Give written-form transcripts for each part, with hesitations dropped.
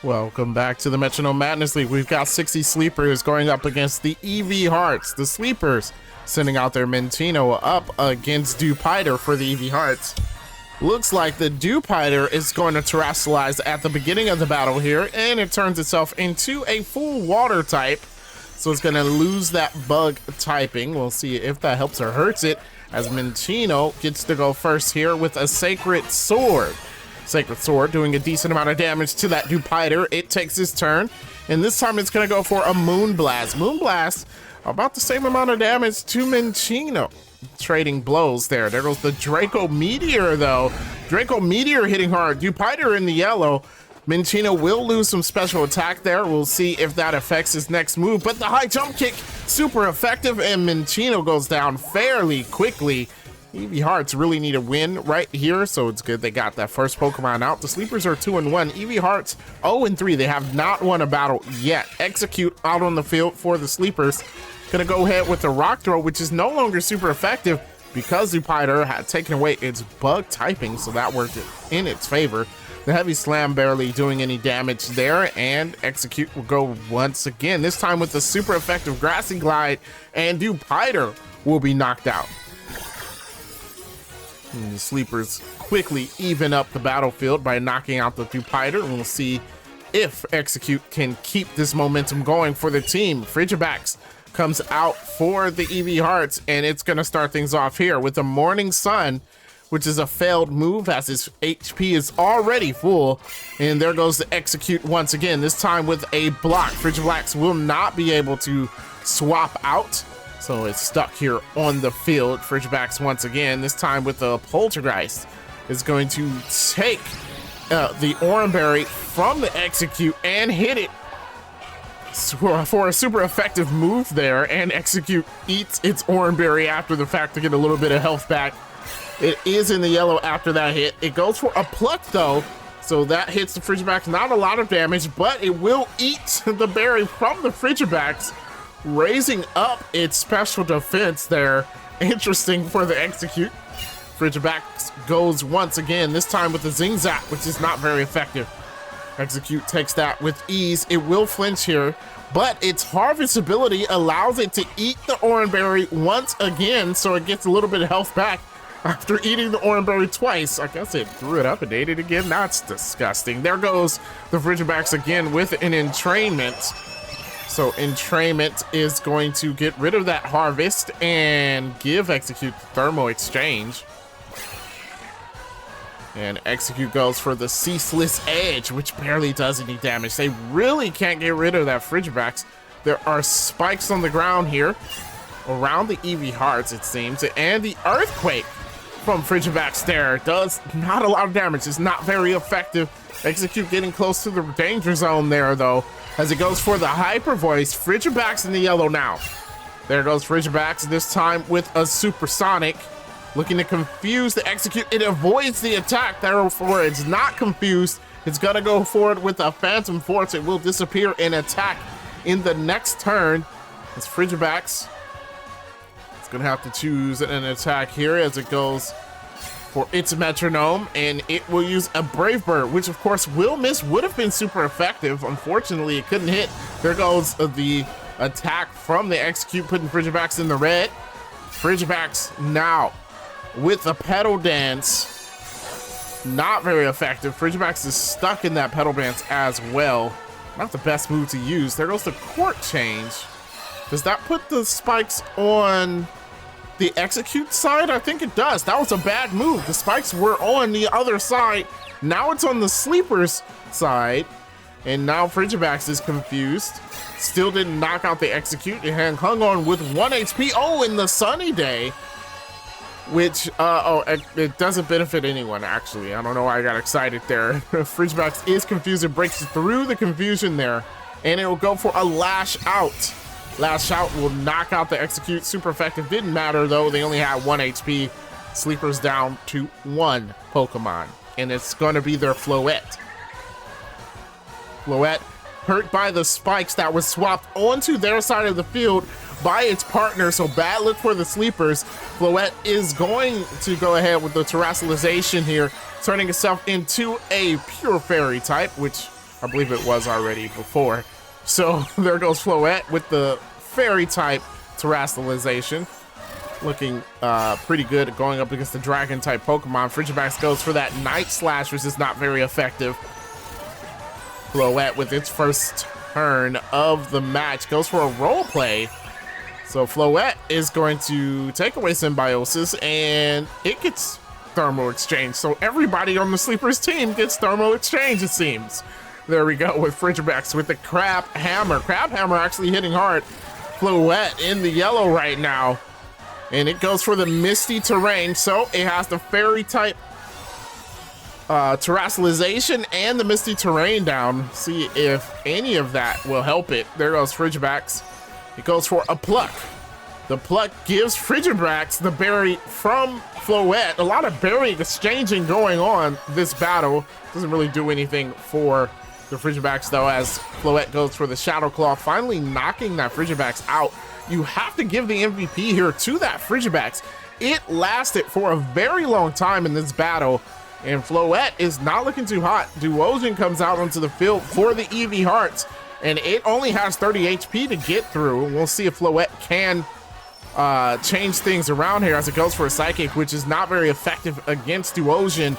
Welcome back to the Metronome Madness League. We've got 60 sleepers going up against the EV Hearts. The sleepers sending out their Mentino up against Dupiter for the EV Hearts. Looks like the Dupiter is going to terrestrialize at the beginning of the battle here, and it turns itself into a full water type. So it's going to lose that bug typing. We'll see if that helps or hurts it, as Mentino gets to go first here with a Sacred Sword. Sacred Sword doing a decent amount of damage to that Dupiter. It takes his turn, and this time it's going to go for a Moonblast. Moonblast, about the same amount of damage to Mentino. Trading blows there. There goes the Draco Meteor, though. Draco Meteor hitting hard. Dupiter in the yellow. Mentino will lose some special attack there. We'll see if that affects his next move, but the high jump kick, super effective, and Mentino goes down fairly quickly. EV Hearts really need a win right here, so it's good they got that first Pokemon out. The sleepers are 2-1. EV Hearts 0-3. They have not won a battle yet. Execute out on the field for the sleepers. Gonna go ahead with the Rock Throw, which is no longer super effective because Dupiter had taken away its bug typing, so that worked in its favor. The Heavy Slam barely doing any damage there, and Execute will go once again, this time with the super effective Grassy Glide, and Dupiter will be knocked out. And the sleepers quickly even up the battlefield by knocking out the Dupiter, and we'll see if Execute can keep this momentum going for the team. Frigibax comes out for the EV Hearts, and it's going to start things off here with the Morning Sun, which is a failed move as his HP is already full. And there goes the Execute once again, this time with a block. Frigibax will not be able to swap out, so it's stuck here on the field. Frigibax once again, this time with the Poltergeist, is going to take the Oranberry from the Execute and hit it for a super effective move there, and Execute eats its Oranberry after the fact to get a little bit of health back. It is in the yellow after that hit. It goes for a Pluck though, so that hits the Frigibax. Not a lot of damage, but it will eat the berry from the Frigibax, raising up its special defense there. Interesting for the Execute. Frigibax goes once again, this time with the Zing Zap, which is not very effective. Execute takes that with ease. It will flinch here, but its Harvest ability allows it to eat the Oranberry once again, so it gets a little bit of health back after eating the Oranberry twice. I guess it threw it up and ate it again. That's disgusting. There goes the Frigibax again with an Entrainment. So Entrainment is going to get rid of that Harvest and give Execute the Thermo Exchange. And Execute goes for the Ceaseless Edge, which barely does any damage. They really can't get rid of that Frigibax. There are spikes on the ground here around the EV Hearts, it seems, and the Earthquake from Frigibax there does not a lot of damage. It's not very effective. Execute getting close to the danger zone there, though, as it goes for the Hyper Voice. Frigibax in the yellow now. There goes Frigibax, this time with a Supersonic, looking to confuse the Execute. It avoids the attack, therefore it's not confused. It's gonna go forward with a Phantom Force. It will disappear and attack in the next turn. It's Frigibax. It's gonna have to choose an attack here as it goes for its Metronome, and it will use a Brave Bird, which of course will miss. Would have been super effective. Unfortunately, it couldn't hit. There goes the attack from the Execute, putting Frigibax in the red. Frigibax now with a Pedal Dance, not very effective. Frigibax is stuck in that Pedal Dance as well. Not the best move to use. There goes the Court Change. Does that put the spikes on the Execute side? I think it does. That was a bad move. The spikes were on the other side. Now it's on the sleepers side, and now Frigibax is confused. Still didn't knock out the Execute. It hung on with 1 HP. Oh, in the Sunny Day, which, it doesn't benefit anyone, actually. I don't know why I got excited there. Frigibax is confused. It breaks through the confusion there, and it will go for a Lash Out. Lash Out will knock out the Execute. Super effective. Didn't matter, though. They only had 1 HP. Sleepers down to 1 Pokemon, and it's going to be their Floette. Floette, hurt by the spikes that was swapped onto their side of the field by its partner, so bad luck for the sleepers. Floette is going to go ahead with the terrestrialization here, turning itself into a pure fairy type, which I believe it was already before. So there goes Floette with the fairy type terrestrialization. Looking pretty good going up against the dragon type Pokemon. Frigibax goes for that Night Slash, which is not very effective. Floette with its first turn of the match goes for a role play. So Floette is going to take away Symbiosis and it gets Thermal Exchange. So everybody on the Sleepers team gets Thermal Exchange, it seems. There we go with Frigibax with the Crab Hammer. Crab Hammer actually hitting hard. Floette in the yellow right now. And it goes for the Misty Terrain. So it has the Fairy type terrestrialization and the Misty Terrain down. See if any of that will help it. There goes Frigibax. It goes for a Pluck. The Pluck gives Frigibax the berry from Floette. A lot of berry exchanging going on this battle. Doesn't really do anything for the Frigibax though, as Floette goes for the Shadow Claw, finally knocking that Frigibax out. You have to give the MVP here to that Frigibax. It lasted for a very long time in this battle, and Floette is not looking too hot. Duosion comes out onto the field for the Eevee Hearts, and it only has 30 HP to get through. We'll see if Floette can change things around here as it goes for a Psychic, which is not very effective against Duosion.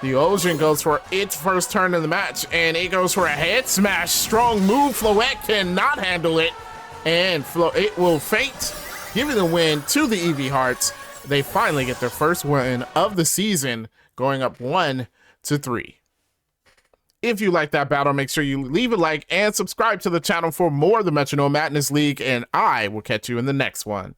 Duosion goes for its first turn of the match, and it goes for a Head Smash. Strong move. Floette cannot handle it, and it will faint, giving the win to the Eevee Hearts. They finally get their first win of the season, going up 1-3. If you like that battle, make sure you leave a like and subscribe to the channel for more of the Metronome Madness League, and I will catch you in the next one.